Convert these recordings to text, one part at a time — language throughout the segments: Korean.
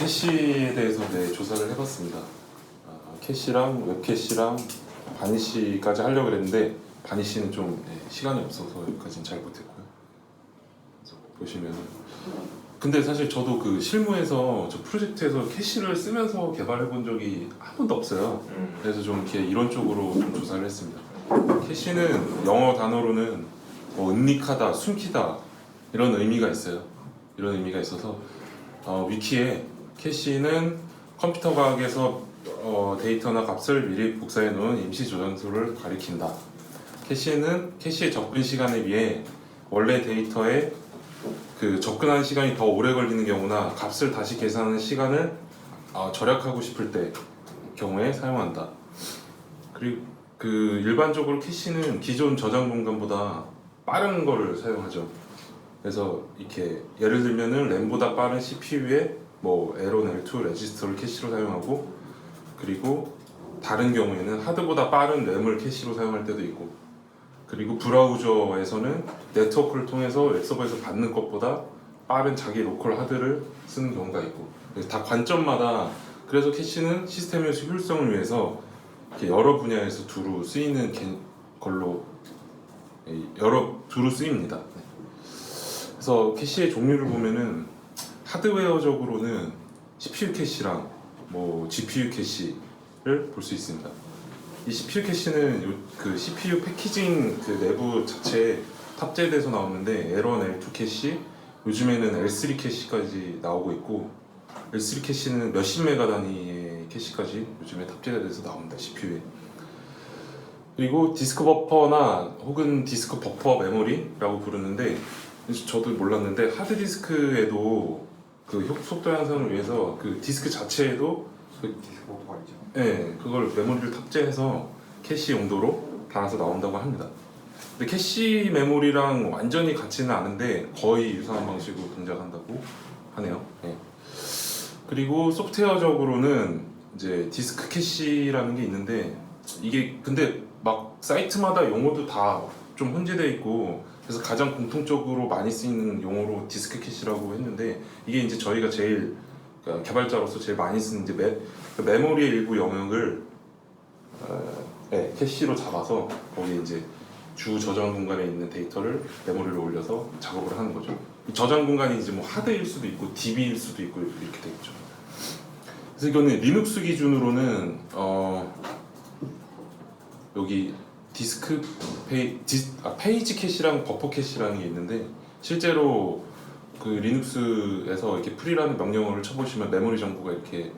캐시에 대해서 조사를 해봤습니다. 캐시랑 웹캐시랑 바니쉬까지 하려고 했는데 바니쉬는 좀 시간이 없어서 여기까지는 잘 못했고요. 그래서 보시면 근데 사실 저도 그 실무에서 저 프로젝트에서 캐시를 쓰면서 개발해 본 적이 한 번도 없어요. 그래서 좀 이렇게 이론적으로 좀 조사를 했습니다. 캐시는 영어 단어로는 뭐 은닉하다, 숨기다 이런 의미가 있어요. 이런 의미가 있어서 위키에 캐시는 컴퓨터 과학에서 데이터나 값을 미리 복사해 놓은 임시 저장소를 가리킨다. 캐시의 접근 시간에 비해 원래 데이터에 그 접근하는 시간이 더 오래 걸리는 경우나 값을 다시 계산하는 시간을 절약하고 싶을 때 경우에 사용한다. 그리고 그 일반적으로 캐시는 기존 저장 공간보다 빠른 거를 사용하죠. 그래서 이렇게 예를 들면은 램보다 빠른 CPU에 뭐 L1, L2 레지스터를 캐시로 사용하고, 그리고 다른 경우에는 하드보다 빠른 램을 캐시로 사용할 때도 있고, 그리고 브라우저에서는 네트워크를 통해서 웹서버에서 받는 것보다 빠른 자기 로컬 하드를 쓰는 경우가 있고, 그래서 다 관점마다. 그래서 캐시는 시스템의 효율성을 위해서 이렇게 여러 분야에서 두루 쓰이는 걸로 두루 쓰입니다. 그래서 캐시의 종류를 보면은 하드웨어적으로는 CPU 캐시랑 뭐 GPU 캐시를 볼 수 있습니다. 이 CPU 캐시는 그 CPU 패키징 그 내부 자체에 탑재돼서 나오는데 L1, L2 캐시, 요즘에는 L3 캐시까지 나오고 있고, L3 캐시는 몇십 메가 단위의 캐시까지 요즘에 탑재돼서 나옵니다, CPU에. 그리고 디스크 버퍼나 혹은 디스크 버퍼 메모리라고 부르는데, 저도 몰랐는데 하드디스크에도 그 속도 향상을 위해서 그 디스크 자체에도 디스크 버퍼가 있죠. 그걸 메모리를 탑재해서 캐시 용도로 달아서 나온다고 합니다. 근데 캐시 메모리랑 완전히 같지는 않은데 거의 유사한 방식으로 동작한다고 하네요. 그리고 소프트웨어적으로는 이제 디스크 캐시라는 게 있는데, 이게 근데 막 사이트마다 용어도 다 좀 혼재되어 있고, 그래서 가장 공통적으로 많이 쓰이는 용어로 디스크 캐시라고 했는데, 이게 이제 저희가 제일 그러니까 개발자로서 제일 많이 쓰는 이제 메모리의 일부 영역을 캐시로 잡아서 거기에 이제 주 저장 공간에 있는 데이터를 메모리로 올려서 작업을 하는 거죠. 이 저장 공간이 이제 뭐 하드일 수도 있고 DB일 수도 있고 이렇게 되겠죠. 그래서 이거는 리눅스 기준으로는 여기 디스크 페이지 캐시랑 버퍼 캐시라는 게 있는데, 실제로 그 리눅스에서 이렇게 프리라는 명령어를 쳐보시면 메모리 정보가 이렇게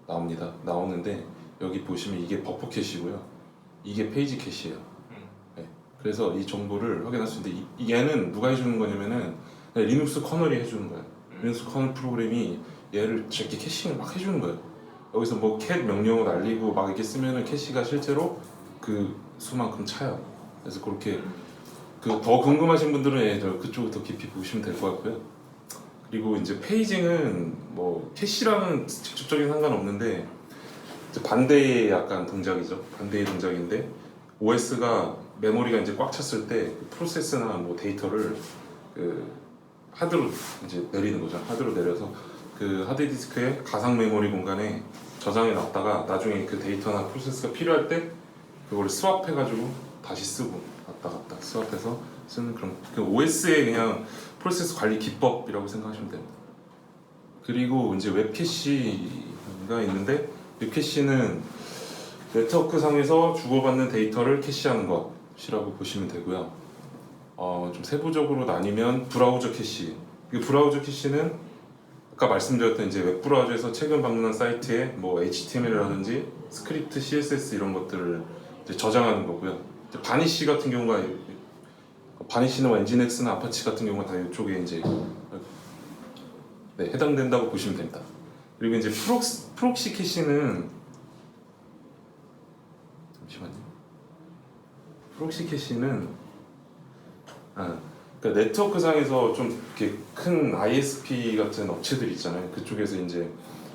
나오는데, 여기 보시면 이게 버퍼 캐시고요, 이게 페이지 캐시예요. 그래서 이 정보를 확인할 수 있는데, 얘는 누가 해주는 거냐면은 리눅스 커널이 해주는 거예요. 리눅스 커널 프로그램이 얘를 이렇게 캐싱을 막 해주는 거예요. 여기서 뭐 cat 명령어 날리고 막 이렇게 쓰면은 캐시가 실제로 그 수만큼 차요. 그래서 그렇게 더 궁금하신 분들은 그쪽을 더 깊이 보시면 될 것 같고요. 그리고 이제 페이징은 뭐 캐시랑은 직접적인 상관없는데 이제 반대의 약간 동작이죠. 반대의 동작인데, OS가 메모리가 이제 꽉 찼을 때 프로세스나 뭐 데이터를 그 하드로 이제 내리는 거죠. 하드로 내려서 그 하드디스크의 가상 메모리 공간에 저장해 놨다가 나중에 그 데이터나 프로세스가 필요할 때 그걸 스왑해가지고 다시 쓰고, 왔다 갔다 스왑해서 쓰는 그런 그 OS의 그냥 프로세스 관리 기법이라고 생각하시면 됩니다. 그리고 이제 웹캐시가 있는데, 웹캐시는 네트워크 상에서 주고받는 데이터를 캐시하는 것이라고 보시면 되고요. 좀 세부적으로 나뉘면 브라우저 캐시. 이 브라우저 캐시는 아까 말씀드렸던 이제 웹 브라우저에서 최근 방문한 사이트에 뭐 HTML이라든지 스크립트, CSS 이런 것들을 이제 저장하는 거고요. 이제 바니쉬 같은 경우가, 바니쉬는 엔진엑스나 아파치 같은 경우가 다 이쪽에 이제 해당된다고 보시면 됩니다. 그리고 이제 프록시 캐시는 잠시만요. 프록시 캐시는 그러니까 네트워크 상에서 좀 이렇게 큰 ISP 같은 업체들 있잖아요. 그쪽에서 이제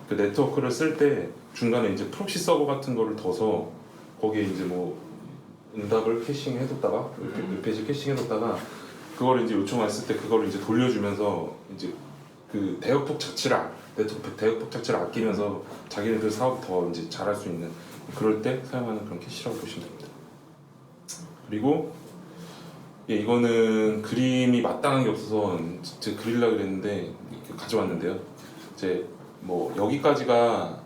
그 네트워크를 쓸 때 중간에 이제 프록시 서버 같은 거를 둬서 거기에 이제 뭐 응답을 캐싱해뒀다가 웹페이지 캐싱해뒀다가 그걸 이제 요청했을 때 그걸 이제 돌려주면서 이제 그 대역폭 자체를 네트워크 대역폭 자체를 아끼면서 자기네들 사업이 더 이제 잘할 수 있는 그럴 때 사용하는 그런 캐시라고 보시면 됩니다. 그리고 예, 이거는 그림이 마땅한 게 없어서 제가 그리려고 그랬는데 가져왔는데요. 이제 뭐 여기까지가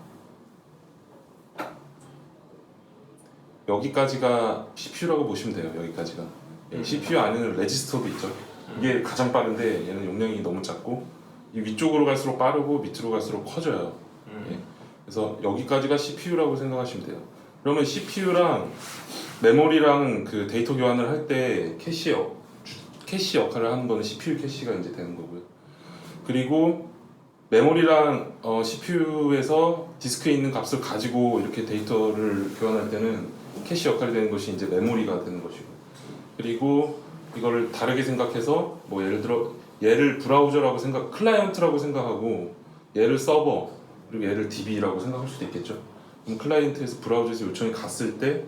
CPU라고 보시면 돼요. 여기까지가 CPU 안에는 레지스터도 있죠. 이게 가장 빠른데 얘는 용량이 너무 작고 이 위쪽으로 갈수록 빠르고 밑으로 갈수록 커져요. 예. 그래서 여기까지가 CPU라고 생각하시면 돼요. 그러면 CPU랑 메모리랑 그 데이터 교환을 할 때 캐시 역할을 하는 거는 CPU 캐시가 이제 되는 거고요. 그리고 메모리랑 CPU에서 디스크에 있는 값을 가지고 이렇게 데이터를 교환할 때는 캐시 역할이 되는 것이 이제 메모리가 되는 것이고. 그리고 이거를 다르게 생각해서 뭐 예를 들어 얘를 브라우저라고 클라이언트라고 생각하고 얘를 서버 그리고 얘를 DB라고 생각할 수도 있겠죠. 그럼 클라이언트에서 브라우저에서 요청이 갔을 때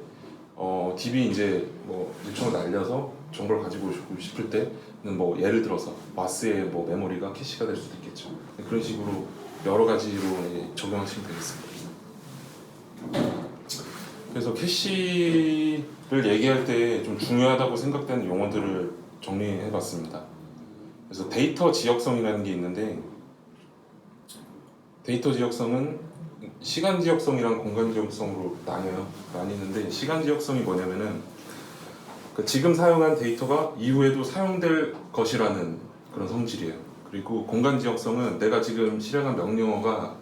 DB 이제 뭐 요청을 날려서 정보를 가지고 오고 싶을 때는 뭐 예를 들어서 마스의 뭐 메모리가 캐시가 될 수도 있겠죠. 그런 식으로 여러 가지로 적용하시면 되겠습니다. 그래서 캐시를 얘기할 때 좀 중요하다고 생각되는 용어들을 정리해봤습니다. 그래서 데이터 지역성이라는 게 있는데 데이터 지역성은 시간 지역성이랑 공간 지역성으로 나뉘는데 시간 지역성이 뭐냐면은 지금 사용한 데이터가 이후에도 사용될 것이라는 그런 성질이에요. 그리고 공간 지역성은 내가 지금 실행한 명령어나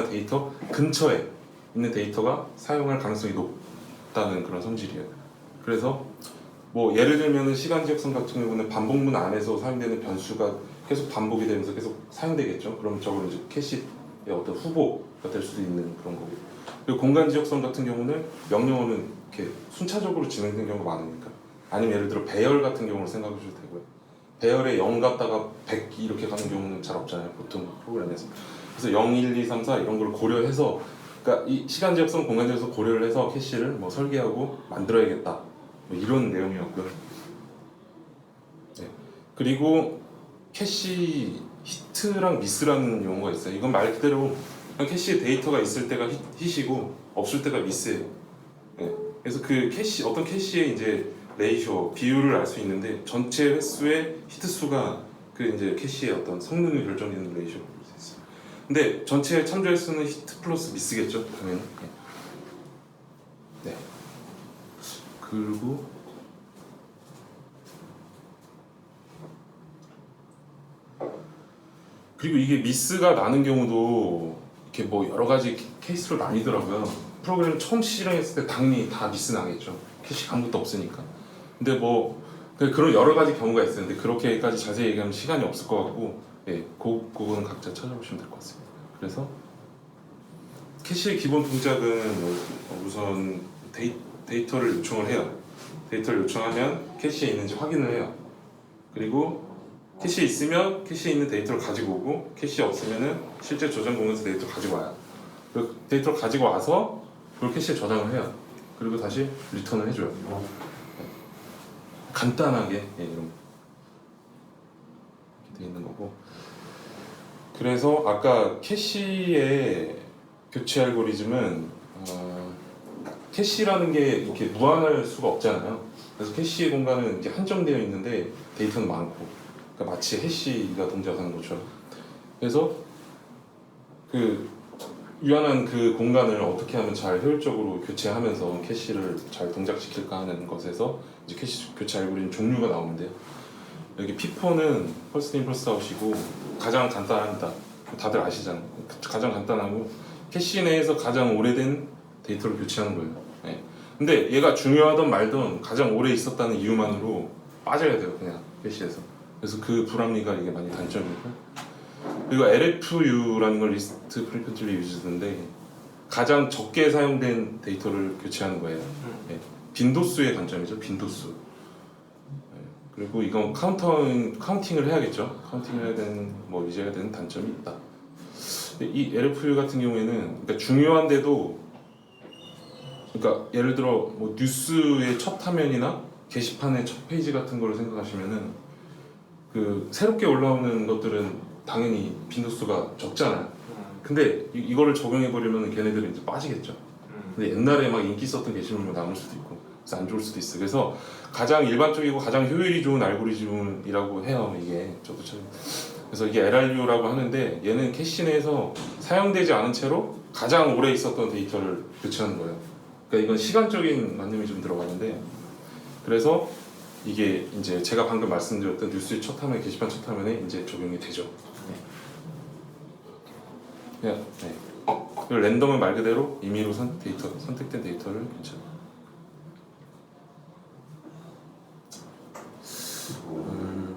데이터 근처에 있는 데이터가 사용할 가능성이 높다는 그런 성질이에요. 그래서 뭐 예를 들면 시간 지역성 같은 경우는 반복문 안에서 사용되는 변수가 계속 반복이 되면서 계속 사용되겠죠. 그럼 저거는 이제 캐시의 어떤 후보가 될 수도 있는 그런 거고. 그리고 공간 지역성 같은 경우는 명령어는 이렇게 순차적으로 진행되는 경우가 많으니까. 아니면 예를 들어 배열 같은 경우를 생각해 주셔도 되고요. 배열에 0 갔다가 100 이렇게 가는 경우는 잘 없잖아요. 보통 프로그램에서. 그래서 0, 1, 2, 3, 4 이런 걸 고려해서 그러니까 이 시간 지역성, 공간 지역성 고려를 해서 캐시를 뭐 설계하고 만들어야겠다. 뭐 이런 내용이었고요. 네. 그리고 캐시 히트랑 미스라는 용어가 있어요. 이건 말 그대로 캐시에 데이터가 있을 때가 히트이고 없을 때가 미스예요. 네. 그래서 그 어떤 캐시의 이제 레이쇼 비율을 알 수 있는데 전체 횟수의 히트 수가 그 이제 캐시의 어떤 성능이 결정되는 레이쇼로 볼 수 있어요. 근데 전체 참조 횟수는 히트 플러스 미스겠죠, 당연히. 네. 그리고 이게 미스가 나는 경우도 이렇게 뭐 여러 가지 케이스로 나뉘더라고요. 프로그램 처음 실행했을 때 당연히 다 미스 나겠죠. 캐시 아무것도 없으니까. 근데 뭐 그런 여러 가지 경우가 있어요. 근데 그렇게까지 자세히 얘기하면 시간이 없을 것 같고, 예, 그거는 각자 찾아보시면 될 것 같습니다. 그래서 캐시의 기본 동작은 우선 데이터를 요청을 해요. 데이터를 요청하면 캐시에 있는지 확인을 해요. 그리고 캐시에 있으면 캐시에 있는 데이터를 가지고 오고 캐시에 없으면은 실제 저장 공간에서 데이터를 가지고 와요. 그 데이터를 가지고 와서 그걸 캐시에 저장을 해요. 그리고 다시 리턴을 해줘요. 간단하게 이런 이렇게 돼 있는 거고. 그래서 아까 캐시의 교체 알고리즘은 캐시라는 게 이렇게 무한할 수가 없잖아요. 그래서 캐시의 공간은 이제 한정되어 있는데 데이터는 많고, 그러니까 마치 해시가 동작하는 것처럼. 그래서 그 유한한 그 공간을 어떻게 하면 잘 효율적으로 교체하면서 캐시를 잘 동작시킬까 하는 것에서 이제 캐시 교체 알고리즘 종류가 나오는데요. 여기 P4는 펄스 인 펄스 아웃이고 가장 간단합니다. 다들 아시잖아요. 가장 간단하고 캐시 내에서 가장 오래된 데이터를 교체하는 거예요. 네. 근데 얘가 중요하던 말던 가장 오래 있었다는 이유만으로 빠져야 돼요, 그냥 캐시에서. 그래서 그 불합리가 이게 많이 단점이고. 그리고 LFU라는 걸 리스트 프리퀀트리 유즈인데 가장 적게 사용된 데이터를 교체하는 거예요. 네. 빈도수의 관점이죠, 빈도수. 네. 그리고 이건 카운팅을 해야겠죠. 카운팅을 해야 되는, 뭐 유지해야 되는 단점이 있다. 이 LFU 같은 경우에는 그러니까 중요한데도, 그러니까 예를 들어 뭐 뉴스의 첫 화면이나 게시판의 첫 페이지 같은 거를 생각하시면은 그 새롭게 올라오는 것들은 당연히 빈도수가 적잖아요. 근데 이거를 적용해 버리면 걔네들은 이제 빠지겠죠. 근데 옛날에 막 인기 있었던 게시물만 남을 수도 있고 그래서 안 좋을 수도 있어. 그래서 가장 일반적이고 가장 효율이 좋은 알고리즘이라고 해요. 이게 저도 참. 그래서 이게 LRU라고 하는데 얘는 캐시 내에서 사용되지 않은 채로 가장 오래 있었던 데이터를 교체하는 거예요. 그러니까 이건 시간적인 관념이 좀 들어가는데 그래서 이게 이제 제가 방금 말씀드렸던 뉴스 첫 화면 게시판 첫 화면에 이제 적용이 되죠. 네. 네. 그리고 랜덤은 말 그대로 임의로 선택된 데이터를 교체.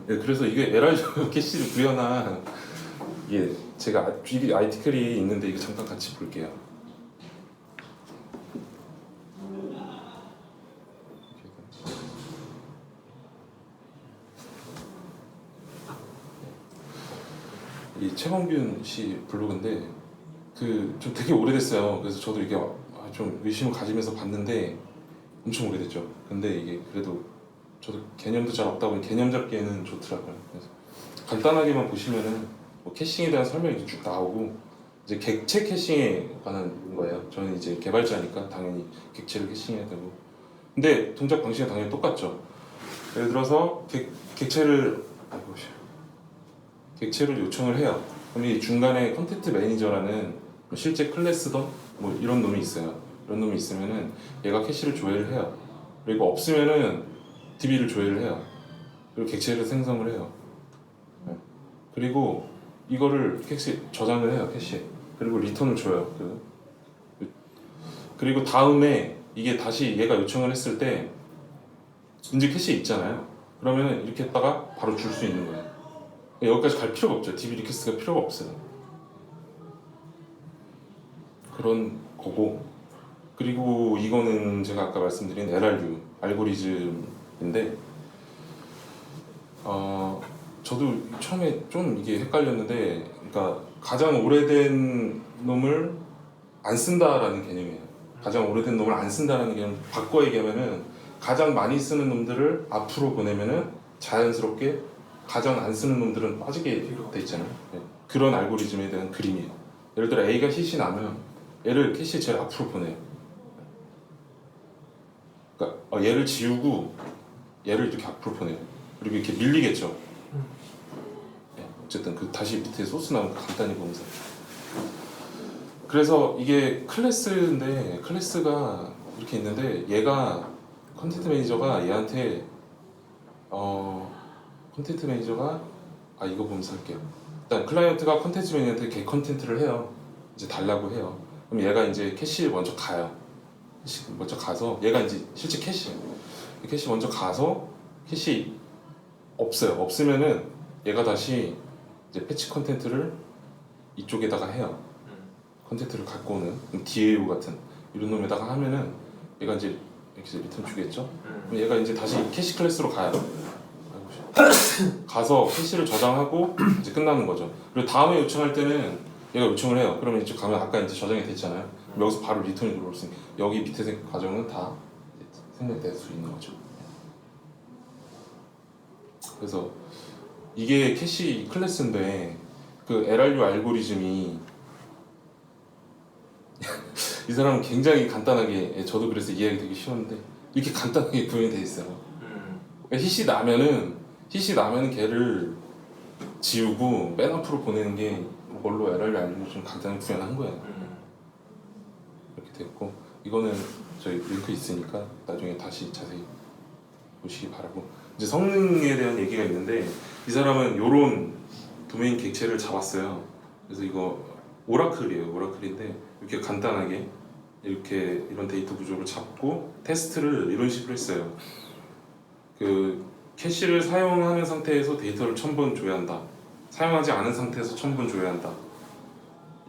네, 그래서 이게 LRU 캐시를 구현한 이게 제가 이 아티클이 있는데 이거 잠깐 같이 볼게요. 이 최범균 씨 블로그인데 그 좀 되게 오래됐어요. 그래서 저도 이게 좀 의심을 가지면서 봤는데 엄청 오래됐죠. 근데 이게 그래도 저도 개념도 잘 없다 보니 개념 잡기에는 좋더라고요. 그래서 간단하게만 보시면은 뭐 캐싱에 대한 설명이 쭉 나오고 이제 객체 캐싱에 관한 거예요. 저는 이제 개발자니까 당연히 객체를 캐싱해야 되고 근데 동작 방식은 당연히 똑같죠. 예를 들어서 객체를 요청을 해요. 그럼 이 중간에 컨텐트 매니저라는 실제 클래스던 뭐 이런 놈이 있어요. 이런 놈이 있으면은 얘가 캐시를 조회를 해요. 그리고 없으면은 DB를 조회를 해요. 그리고 객체를 생성을 해요. 네. 그리고 이거를 캐시 저장을 해요. 캐시에. 그리고 리턴을 줘요. 그리고 다음에 이게 다시 얘가 요청을 했을 때 이제 캐시에 있잖아요. 그러면은 이렇게 했다가 바로 줄 수 있는 거예요. 여기까지 갈 필요가 없죠. DB 리퀘스트가 필요가 없어요. 그런 거고 그리고 이거는 제가 아까 말씀드린 LRU 알고리즘인데 저도 처음에 좀 이게 헷갈렸는데 그러니까 가장 오래된 놈을 안 쓴다라는 개념이에요. 가장 오래된 놈을 안 쓴다라는 개념 바꿔 얘기하면은 가장 많이 쓰는 놈들을 앞으로 보내면은 자연스럽게 가장 안 쓰는 놈들은 빠지게 돼 있잖아요. 네. 그런 알고리즘에 대한 그림이에요. 예를 들어 A가 CC 나면 얘를 캐시 제일 앞으로 보내요. 그러니까 얘를 지우고 얘를 이렇게 앞으로 보내요. 그리고 이렇게 밀리겠죠. 네. 어쨌든 그 다시 밑에 소스 나오면 간단히 보면서. 그래서 이게 클래스인데 클래스가 이렇게 있는데 얘가 컨텐트 매니저가 얘한테 컨텐트 매니저가 이거 보면서 할게요. 일단 클라이언트가 컨텐츠 매니저한테 개 컨텐츠를 해요. 이제 달라고 해요. 그럼 얘가 이제 캐시에 먼저 가요. 캐시 먼저 가서 얘가 이제 실제 캐시예요. 캐시 먼저 가서 캐시 없어요. 없으면은 얘가 다시 이제 패치 컨텐츠를 이쪽에다가 해요. 컨텐츠를 갖고 오는 DAO 같은 이런 놈에다가 하면은 얘가 이제 이렇게 리턴 주겠죠. 그럼 얘가 이제 다시 캐시 클래스로 가요. 가서 캐시를 저장하고 이제 끝나는 거죠. 그리고 다음에 요청할 때는 얘가 요청을 해요. 그러면 이제 가면 아까 이제 저장이 됐잖아요. 여기서 바로 리턴이 들어올 수 있는 여기 밑에 과정은 다 생략될 수 있는 거죠. 그래서 이게 캐시 클래스인데 그 LRU 알고리즘이 이 사람은 굉장히 간단하게 저도 그래서 이해하기 되게 쉬웠는데 이렇게 간단하게 구현이 돼 있어요. 히시 나면은 걔를 지우고 맨 앞으로 보내는 게 그걸로 LRU 알고리즘 간단히 구현한 거예요. 이렇게 됐고 이거는 저희 링크 있으니까 나중에 다시 자세히 보시기 바라고 이제 성능에 대한 얘기가 있는데 이 사람은 요런 도메인 객체를 잡았어요. 그래서 이거 오라클이에요. 오라클인데 이렇게 간단하게 이렇게 이런 데이터 구조를 잡고 테스트를 이런 식으로 했어요. 그 캐시를 사용하는 상태에서 데이터를 1000번 조회한다. 사용하지 않은 상태에서 1000번 조회한다.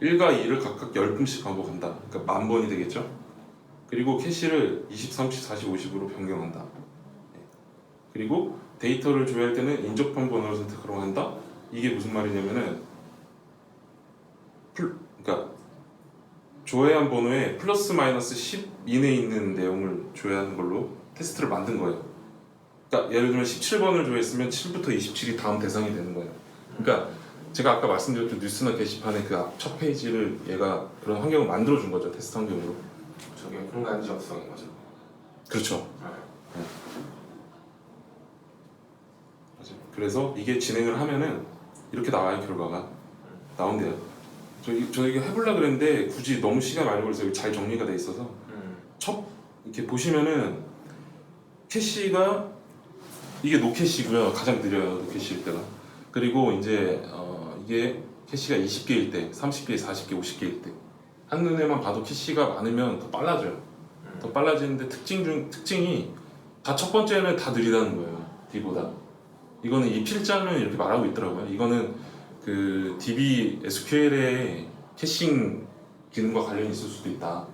1과 2를 각각 10분씩 반복한다. 그러니까 10,000번이 되겠죠. 그리고 캐시를 20, 30, 40, 50으로 변경한다. 그리고 데이터를 조회할 때는 인접한 번호를 선택하러 한다. 이게 무슨 말이냐면은 그러니까 조회한 번호에 플러스 마이너스 10 이내에 있는 내용을 조회하는 걸로 테스트를 만든 거예요. 그러니까 예를 들면 17번을 조회했으면 7부터 27이 다음 대상이 되는 거예요. 그러니까 제가 아까 말씀드렸던 뉴스나 게시판의 그 첫 페이지를 얘가 그런 환경을 만들어 준 거죠. 테스트 환경으로. 저게 공간 지역성인 거죠. 그렇죠. 아, 맞아요. 그래서 이게 진행을 하면은 이렇게 나와요. 결과가 나온대요. 저 이거 해보려고 그랬는데 굳이 너무 시간 많이 걸려서 여기 잘 정리가 돼 있어서 첫 이렇게 보시면은 캐시가 이게 노캐시고요. 가장 느려요. 노캐시일 때가. 그리고 이제 이게 캐시가 20개일 때, 30개, 40개, 50개일 때 한눈에만 봐도 캐시가 많으면 더 빨라져요. 더 빨라지는데 특징이 다 첫 번째는 다 느리다는 거예요. D보다. 이거는 이 필자는 이렇게 말하고 있더라고요. 이거는 그 DB SQL의 캐싱 기능과 관련이 있을 수도 있다.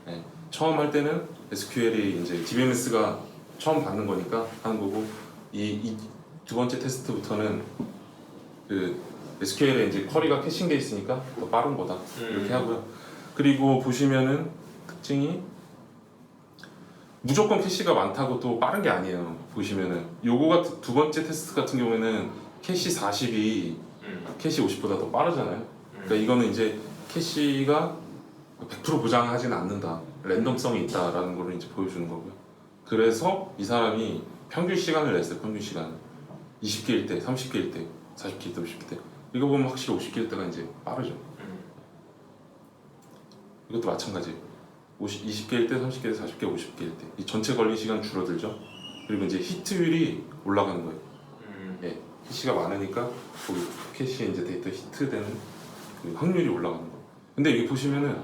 네. 처음 할 때는 SQL이 이제 DBMS가 처음 받는 거니까 하는 거고 이 두 번째 테스트부터는 그 SQL에 이제 쿼리가 캐싱돼 있으니까 더 빠른 거다 이렇게 하고요. 그리고 보시면은 특징이 무조건 캐시가 많다고 또 빠른 게 아니에요. 보시면은 요거 두 번째 테스트 같은 경우에는 캐시 40이 캐시 50보다 더 빠르잖아요. 그러니까 이거는 이제 캐시가 100% 보장하지는 않는다. 랜덤성이 있다라는 걸 이제 보여주는 거고요. 그래서 이 사람이 평균 시간을 냈어요. 평균 시간 20개일 때, 30개일 때, 40개일 때, 50개일 때. 이거 보면 확실히 50개일 때가 이제 빠르죠. 이것도 마찬가지예요. 20개일 때, 30개일 때, 40개, 50개일 때. 이 전체 걸린 시간 줄어들죠. 그리고 이제 히트율이 올라가는 거예요. 예, 캐시가 많으니까 거기 캐시에 이제 데이터 히트되는 그 확률이 올라가는 거예요. 근데 여기 보시면은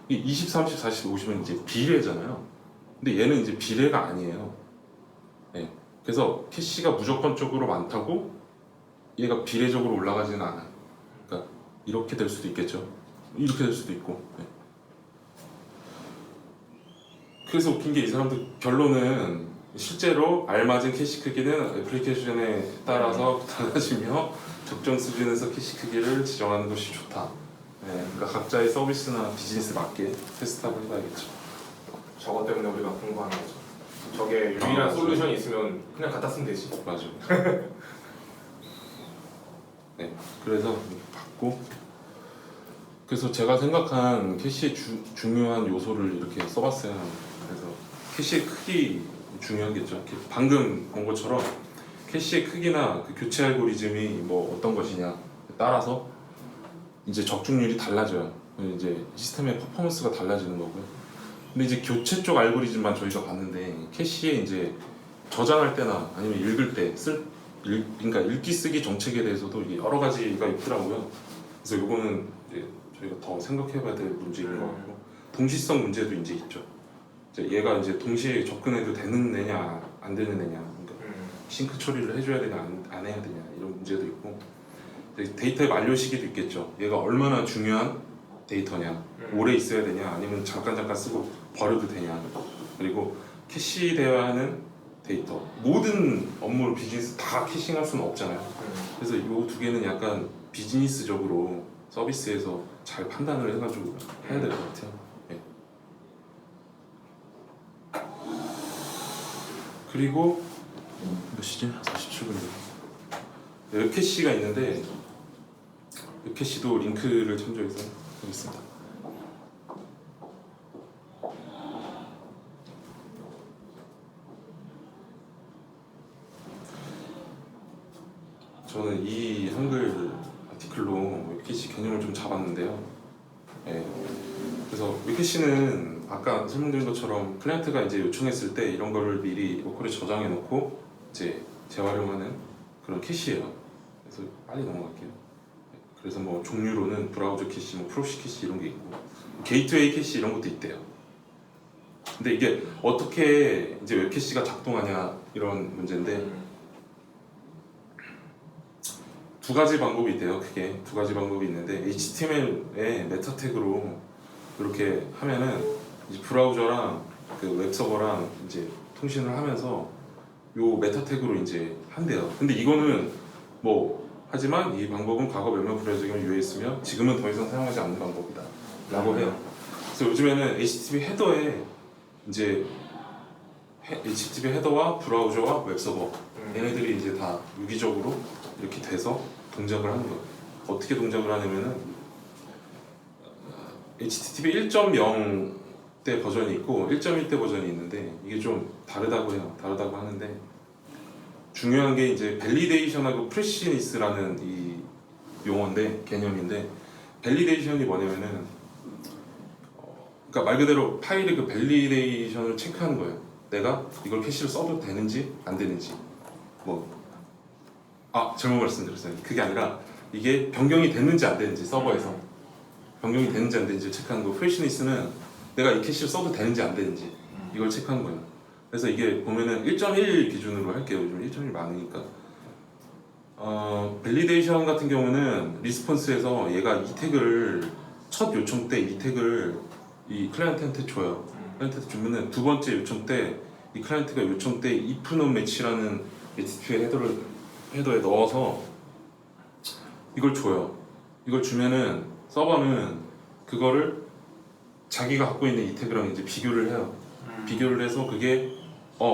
이 20, 30, 40, 50은 이제 비례잖아요. 근데 얘는 이제 비례가 아니에요. 예, 그래서 캐시가 무조건적으로 많다고 얘가 비례적으로 올라가지는 않아요. 그러니까 이렇게 될 수도 있겠죠. 이렇게 될 수도 있고. 예. 그래서 웃긴 게 이 사람들 결론은 실제로 알맞은 캐시 크기는 애플리케이션에 따라서 달라지며 적정 수준에서 캐시 크기를 지정하는 것이 좋다. 네, 그러니까 각자의 서비스나 비즈니스에 맞게 테스트하고 해봐야겠죠. 저것 때문에 우리가 공부하는 거죠. 저게 유일한 솔루션이 있으면 그냥 갖다 쓰면 되지. 맞아. 네, 그래서 이렇게 받고 그래서 제가 생각한 캐시의 중요한 요소를 이렇게 써봤어요. 그래서 캐시의 크기 중요하겠죠. 방금 본 것처럼 캐시의 크기나 그 교체 알고리즘이 뭐 어떤 것이냐 따라서 이제 적중률이 달라져요. 이제 시스템의 퍼포먼스가 달라지는 거고요. 근데 이제 교체 쪽 알고리즘만 저희가 봤는데 캐시에 이제 저장할 때나 아니면 읽을 때 그러니까 읽기 쓰기 정책에 대해서도 여러 가지가 있더라고요. 그래서 이거는 이제 저희가 더 생각해봐야 될 문제인 것 같고 동시성 문제도 이제 있죠. 이제 얘가 이제 동시에 접근해도 되는 애냐 안 되는 애냐, 그러니까 싱크 처리를 해줘야 되냐 안 해야 되냐 이런 문제도 있고 데이터의 만료 시기도 있겠죠. 얘가 얼마나 중요한 데이터냐, 오래 있어야 되냐 아니면 잠깐 쓰고 버려도 되냐, 그리고 캐시되어야 하는 데이터 모든 업무를 비즈니스 다 캐싱할 수는 없잖아요. 그래서 이 두 개는 약간 비즈니스적으로 서비스에서 잘 판단을 해가지고 해야 될 것 같아요. 네. 그리고 몇 시지? 47분이요. 웹캐시가 있는데 웹캐시도 링크를 참조해서 하겠습니다. 저는 이 한글 아티클로 웹캐시 개념을 좀 잡았는데요. 네. 그래서 웹캐시는 아까 설명드린 것처럼 클라이언트가 이제 요청했을 때 이런 거를 미리 로컬에 저장해 놓고 이제 재활용하는 그런 캐시예요. 그래서 빨리 넘어갈게요. 그래서 뭐 종류로는 브라우저 캐시, 뭐 프록시 캐시 이런 게 있고 게이트웨이 캐시 이런 것도 있대요. 근데 이게 어떻게 이제 웹 캐시가 작동하냐 이런 문제인데 두 가지 방법이 있대요. 크게 두 가지 방법이 있는데 HTML에 메타 태그로 이렇게 하면은 이제 브라우저랑 그 웹서버랑 이제 통신을 하면서 요 메타 태그로 이제 한대요. 근데 이거는 뭐 하지만 이 방법은 과거 몇몇 브라우저에만 유효했으며 지금은 더 이상 사용하지 않는 방법이다 라고 해요. 그래서 요즘에는 HTTP 헤더에 이제 HTTP 헤더와 브라우저와 웹서버 얘네들이 이제 다 유기적으로 이렇게 돼서 동작을 하는 거예요. 어떻게 동작을 하냐면은 HTTP 1.0 때 버전이 있고 1.1 때 버전이 있는데 이게 좀 다르다고 해요. 다르다고 하는데 중요한 게 이제 밸리데이션하고 프레시니스라는 이 용어인데 개념인데 밸리데이션이 뭐냐면은 그러니까 말 그대로 파일의 그 밸리데이션을 체크하는 거예요. 내가 이걸 캐시를 써도 되는지 안 되는지 잘못 말씀드렸어요. 그게 아니라 이게 변경이 됐는지 안 되는지 서버에서 변경이 되는지 안 되는지 체크하는 거. 프레시니스는 내가 이 캐시를 써도 되는지 안 되는지 이걸 체크하는 거예요. 그래서 이게 보면은 1.1 기준으로 할게요. 요즘 1.1 많으니까. 밸리데이션 같은 경우는 리스폰스에서 얘가 이 태그를 첫 요청 때 이 태그를 이 클라이언트한테 줘요. 클라이언트한테 주면은 두 번째 요청 때 이 클라이언트가 요청 때 if not match라는 HTTP 헤더에 넣어서 이걸 줘요. 이걸 주면은 서버는 그거를 자기가 갖고 있는 이 태그랑 이제 비교를 해요. 비교를 해서 그게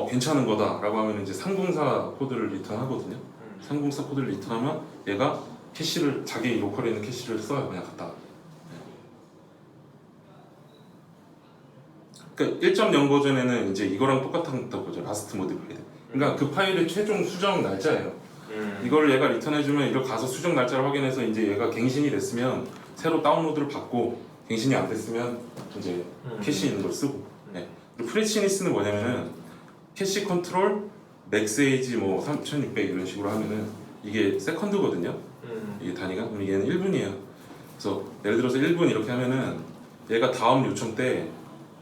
괜찮은 거다라고 하면 이제 304 코드를 리턴하거든요. 304 코드를 리턴하면 얘가 캐시를 자기 로컬에 있는 캐시를 써요. 그냥 갖다가. 그러니까 1.0 버전에는 이제 이거랑 똑같은 거죠. 라스트 모디파이드. 그러니까 그 파일의 최종 수정 날짜예요. 이걸 얘가 리턴해주면 이걸 가서 수정 날짜를 확인해서 이제 얘가 갱신이 됐으면 새로 다운로드를 받고 갱신이 안 됐으면 이제 캐시 있는 걸 쓰고. 네. 그리고 프레시니스는 뭐냐면은 캐시 컨트롤 맥스 에이지 3600 이런 식으로 하면은 이게 세컨드거든요. 이게 단위가. 그럼 얘는 1분이에요. 그래서 예를 들어서 1분 이렇게 하면은 얘가 다음 요청 때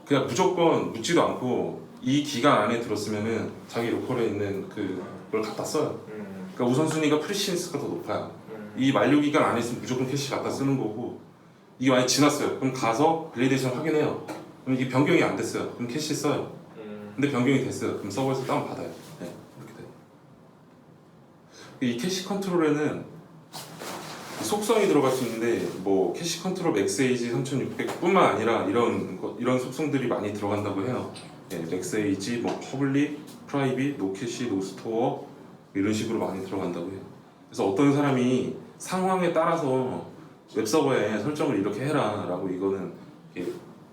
그냥 무조건 묻지도 않고 이 기간 안에 들었으면은 자기 로컬에 있는 그걸 갖다 써요. 그러니까 우선순위가 프레시니스가 더 높아요. 이 만료 기간 안에 있으면 무조건 캐시 갖다 쓰는 거고 이게 만약 지났어요. 그럼 가서 밸리데이션 확인해요. 그럼 이게 변경이 안 됐어요. 그럼 캐시 써요. 근데 변경이 됐어요. 그럼 서버에서 다운 받아요. 네, 이렇게 돼요. 이 캐시 컨트롤에는 속성이 들어갈 수 있는데 캐시 컨트롤 맥스 에이지 3600뿐만 아니라 이런 속성들이 많이 들어간다고 해요. 네, 맥스 에이지, 퍼블릭, 프라이빗, 노 캐시, 노 스토어 이런 식으로 많이 들어간다고 해요. 그래서 어떤 사람이 상황에 따라서 웹서버에 설정을 이렇게 해라라고 이거는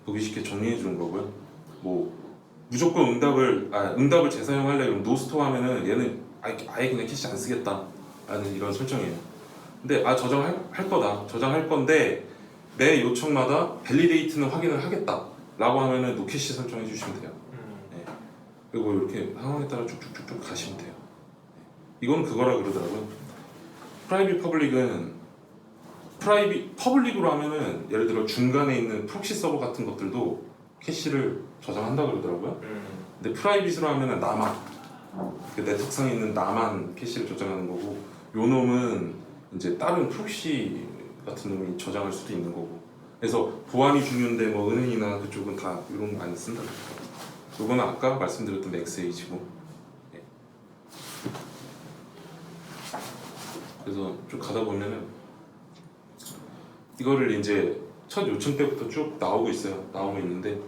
보기 쉽게 정리해 주는 거고요. 무조건 응답을 재사용하려 그러면 노스토어 하면은 얘는 아예 그냥 캐시 안 쓰겠다라는 이런 설정이에요. 근데 저장할 거다. 저장할 건데 매 요청마다 밸리데이트는 확인을 하겠다라고 하면은 노캐시 설정해 주시면 돼요. 네. 그리고 이렇게 상황에 따라 쭉쭉쭉쭉 가시면 돼요. 이건 그거라 그러더라고요. 프라이빗 퍼블릭은 퍼블릭으로 하면은 예를 들어 중간에 있는 프록시 서버 같은 것들도 캐시를 저장한다 그러더라고요. 근데 프라이빗으로 하면은 나만 그 네트워크상에 있는 나만 캐시를 저장하는 거고 요 놈은 이제 다른 프록시 같은 놈이 저장할 수도 있는 거고 그래서 보안이 중요한데 은행이나 그쪽은 다 이런 거 많이 쓴다. 요거는 아까 말씀드렸던 맥스에이지고 네. 그래서 쭉 가다 보면은 이거를 이제 첫 요청 때부터 쭉 나오고 있는데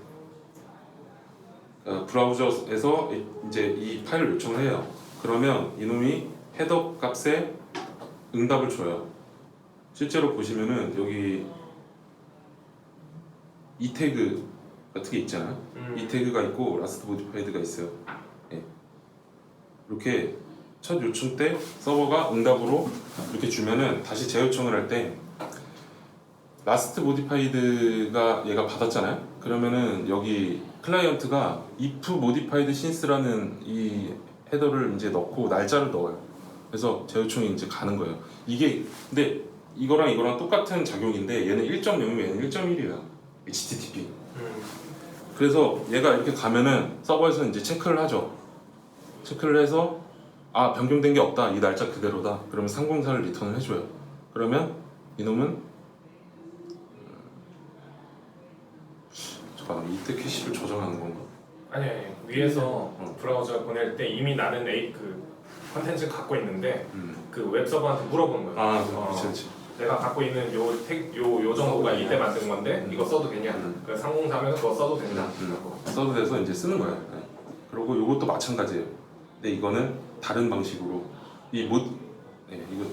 브라우저에서 이제 이 파일을 요청을 해요. 그러면 이놈이 헤더 값에 응답을 줘요. 실제로 보시면은 여기 이 태그 같은 게 있잖아요. 이 태그가 있고 라스트 모디파이드가 있어요. 네. 이렇게 첫 요청 때 서버가 응답으로 이렇게 주면은 다시 재요청을 할 때 라스트 모디파이드가 얘가 받았잖아요. 그러면은 여기 클라이언트가 if modified since라는 이 헤더를 이제 넣고 날짜를 넣어요. 그래서 재요청이 이제 가는 거예요. 이게 근데 이거랑 똑같은 작용인데 얘는 1.0이면 얘는 1.1이야. HTTP. 그래서 얘가 이렇게 가면은 서버에서 이제 체크를 하죠. 체크를 해서 변경된 게 없다. 이 날짜 그대로다. 그러면 304를 리턴을 해줘요. 그러면 이놈은 잠깐 이때 캐시를 저장하는 건가? 아니 위에서 브라우저가 보낼 때 이미 나는 그 컨텐츠를 갖고 있는데 그 웹서버한테 물어보는 거예요. 그렇지. 내가 갖고 있는 요 정보가 이때 만든 건데 이거 써도 되냐? 그래서 304면 그거 써도 된다. 써도 돼서 이제 쓰는 거예요. 네. 그리고 이것도 마찬가지예요. 근데 이거는 다른 방식으로 이거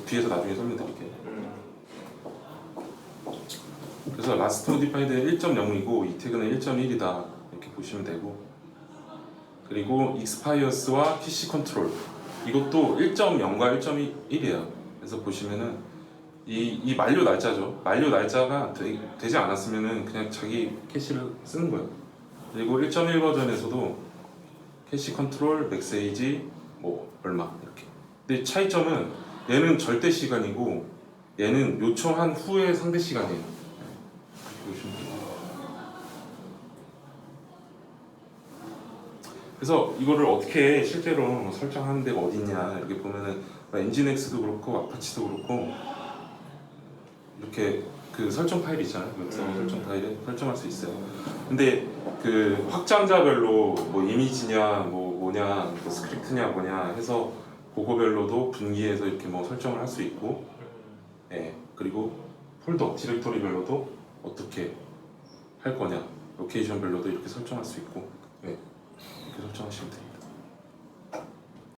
뒤에서 나중에 설명드릴게요. 그래서 라스트 모디파이드는 1.0이고 이 태그는 1.1이다 이렇게 보시면 되고, 그리고 익스파이어스와 캐시 컨트롤 이것도 1.0과 1.1이에요. 그래서 보시면은 이 만료 날짜죠. 만료 날짜가 되지 않았으면은 그냥 자기 캐시를 쓰는 거예요. 그리고 1.1 버전에서도 캐시 컨트롤, 맥세이지 뭐 얼마 이렇게. 근데 차이점은 얘는 절대 시간이고 얘는 요청한 후에 상대 시간이에요. 이렇게 보시면 돼요. 그래서 이거를 어떻게 실제로 설정하는 데가 어딨냐 이렇게 보면은 엔진엑스도 그렇고 아파치도 그렇고 이렇게 그 설정 파일 있잖아요. 웹서버 설정 파일에 설정할 수 있어요. 근데 그 확장자별로 뭐 이미지냐 뭐냐 뭐 스크립트냐 뭐냐 해서 그거별로도 분기해서 이렇게 뭐 설정을 할 수 있고, 예, 그리고 폴더 디렉토리별로도 어떻게 할 거냐 로케이션별로도 이렇게 설정할 수 있고,